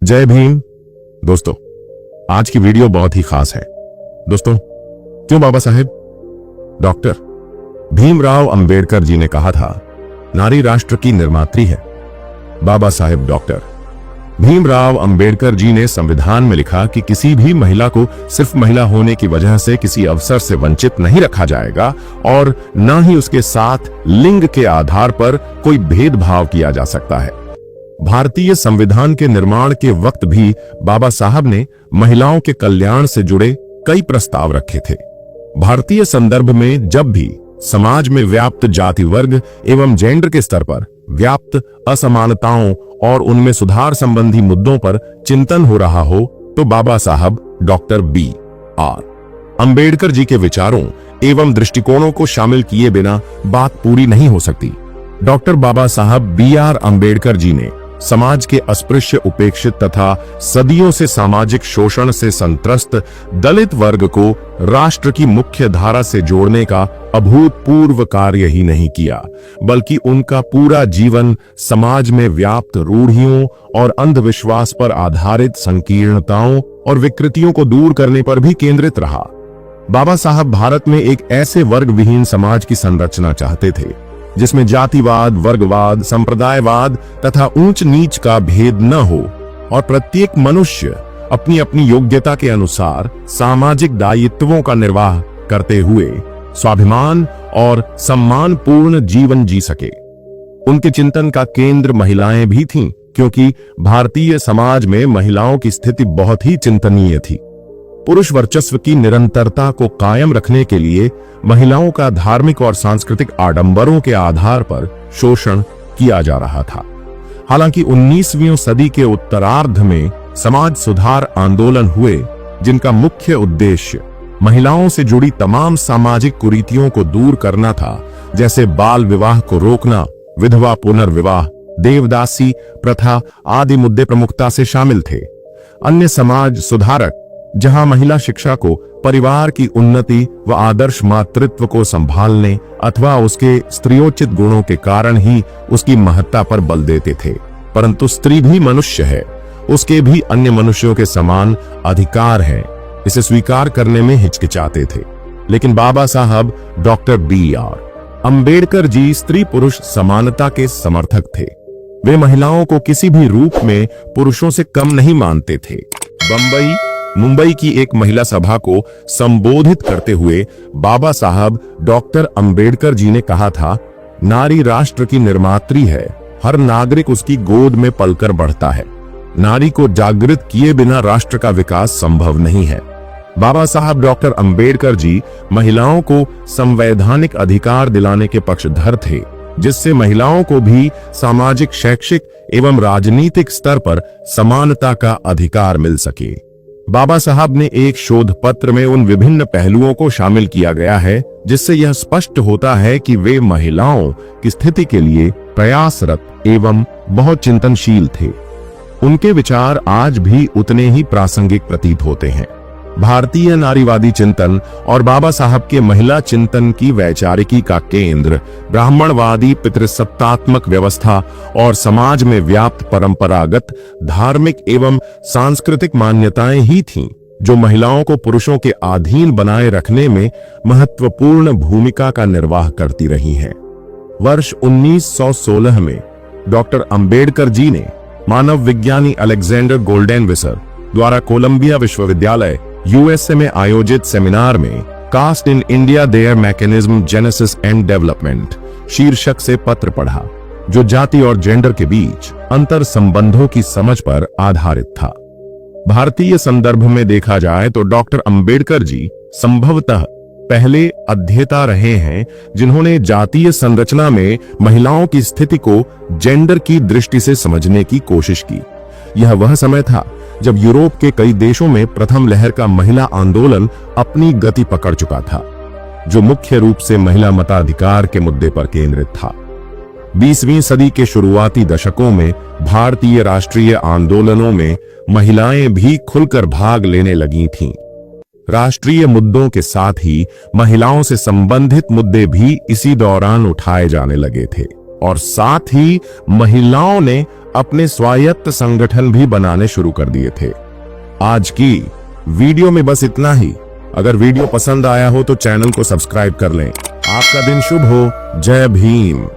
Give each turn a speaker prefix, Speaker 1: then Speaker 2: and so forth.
Speaker 1: जय भीम। दोस्तों, आज की वीडियो बहुत ही खास है। दोस्तों, क्यों बाबा साहेब डॉक्टर भीमराव अंबेडकर जी ने कहा था, नारी राष्ट्र की निर्मात्री है। बाबा साहेब डॉक्टर भीमराव अंबेडकर जी ने संविधान में लिखा कि किसी भी महिला को सिर्फ महिला होने की वजह से किसी अवसर से वंचित नहीं रखा जाएगा और न ही उसके साथ लिंग के आधार पर कोई भेदभाव किया जा सकता है। भारतीय संविधान के निर्माण के वक्त भी बाबा साहब ने महिलाओं के कल्याण से जुड़े कई प्रस्ताव रखे थे। भारतीय संदर्भ में जब भी समाज में व्याप्त जाति वर्ग एवं जेंडर के स्तर पर व्याप्त असमानताओं और उनमें सुधार संबंधी मुद्दों पर चिंतन हो रहा हो तो बाबा साहब डॉक्टर B.R. अंबेडकर जी के विचारों एवं दृष्टिकोणों को शामिल किए बिना बात पूरी नहीं हो सकती। डॉक्टर बाबा साहब B.R. अंबेडकर जी ने समाज के अस्पृश्य, उपेक्षित तथा सदियों से सामाजिक शोषण से संत्रस्त दलित वर्ग को राष्ट्र की मुख्य धारा से जोड़ने का अभूतपूर्व कार्य ही नहीं किया, बल्कि उनका पूरा जीवन समाज में व्याप्त रूढ़ियों और अंधविश्वास पर आधारित संकीर्णताओं और विकृतियों को दूर करने पर भी केंद्रित रहा। बाबा साहब भारत में एक ऐसे वर्ग विहीन समाज की संरचना चाहते थे जिसमें जातिवाद, वर्गवाद, संप्रदायवाद तथा ऊंच नीच का भेद न हो और प्रत्येक मनुष्य अपनी अपनी योग्यता के अनुसार सामाजिक दायित्वों का निर्वाह करते हुए स्वाभिमान और सम्मानपूर्ण जीवन जी सके। उनके चिंतन का केंद्र महिलाएं भी थीं, क्योंकि भारतीय समाज में महिलाओं की स्थिति बहुत ही चिंतनीय थी। पुरुष वर्चस्व की निरंतरता को कायम रखने के लिए महिलाओं का धार्मिक और सांस्कृतिक आडंबरों के आधार पर शोषण किया जा रहा था। हालांकि 19वीं सदी के उत्तरार्ध में समाज सुधार आंदोलन हुए, जिनका मुख्य उद्देश्य महिलाओं से जुड़ी तमाम सामाजिक कुरीतियों को दूर करना था, जैसे बाल विवाह को रोकना, विधवा पुनर्विवाह, देवदासी प्रथा आदि मुद्दे प्रमुखता से शामिल थे। अन्य समाज सुधारक जहां महिला शिक्षा को परिवार की उन्नति व आदर्श मातृत्व को संभालने अथवा उसके स्त्रियोचित गुणों के कारण ही उसकी महत्ता पर बल देते थे, परंतु स्त्री भी मनुष्य है, उसके भी अन्य मनुष्यों के समान अधिकार है, इसे स्वीकार करने में हिचकिचाते थे। लेकिन बाबा साहब डॉक्टर B.R. अंबेडकर जी स्त्री पुरुष समानता के समर्थक थे। वे महिलाओं को किसी भी रूप में पुरुषों से कम नहीं मानते थे। मुंबई की एक महिला सभा को संबोधित करते हुए बाबा साहब डॉक्टर अंबेडकर जी ने कहा था, नारी राष्ट्र की निर्मात्री है, हर नागरिक उसकी गोद में पलकर बढ़ता है। नारी को जागृत किए बिना राष्ट्र का विकास संभव नहीं है। बाबा साहब डॉक्टर अंबेडकर जी महिलाओं को संवैधानिक अधिकार दिलाने के पक्षधर थे, जिससे महिलाओं को भी सामाजिक, शैक्षिक एवं राजनीतिक स्तर पर समानता का अधिकार मिल सके। बाबा साहब ने एक शोध पत्र में उन विभिन्न पहलुओं को शामिल किया गया है जिससे यह स्पष्ट होता है कि वे महिलाओं की स्थिति के लिए प्रयासरत एवं बहुत चिंतनशील थे। उनके विचार आज भी उतने ही प्रासंगिक प्रतीत होते हैं। भारतीय नारीवादी चिंतन और बाबा साहब के महिला चिंतन की वैचारिकी का केंद्र ब्राह्मणवादी पितृसत्तात्मक व्यवस्था और समाज में व्याप्त परंपरागत धार्मिक एवं सांस्कृतिक मान्यताएं ही थीं, जो महिलाओं को पुरुषों के अधीन बनाए रखने में महत्वपूर्ण भूमिका का निर्वाह करती रही हैं। वर्ष 1916 में डॉक्टर अंबेडकर जी ने मानव विज्ञानी अलेक्जेंडर गोल्डेनविसर द्वारा कोलंबिया विश्वविद्यालय USA में आयोजित सेमिनार में caste in India their mechanism genesis and development शीर्षक से पत्र पढ़ा, जो जाति और जेंडर के बीच अंतर संबंधों की समझ पर आधारित था। भारतीय संदर्भ में देखा जाए तो डॉक्टर अंबेडकर जी संभवतः पहले अध्येता रहे हैं जिन्होंने जातीय संरचना में महिलाओं की स्थिति को जेंडर की दृष्टि से समझने की कोशिश की। यह वह समय था जब यूरोप के कई देशों में प्रथम लहर का महिला आंदोलन अपनी गति पकड़ चुका था, जो मुख्य रूप से महिला मताधिकार के मुद्दे पर केंद्रित था। 20वीं सदी के शुरुआती दशकों में भारतीय राष्ट्रीय आंदोलनों में महिलाएं भी खुलकर भाग लेने लगी थीं। राष्ट्रीय मुद्दों के साथ ही महिलाओं से संबंधित मुद्दे भी इसी दौरान उठाए जाने लगे थे और साथ ही महिलाओं ने अपने स्वायत्त संगठन भी बनाने शुरू कर दिए थे। आज की वीडियो में बस इतना ही। अगर वीडियो पसंद आया हो तो चैनल को सब्सक्राइब कर लें। आपका दिन शुभ हो। जय भीम।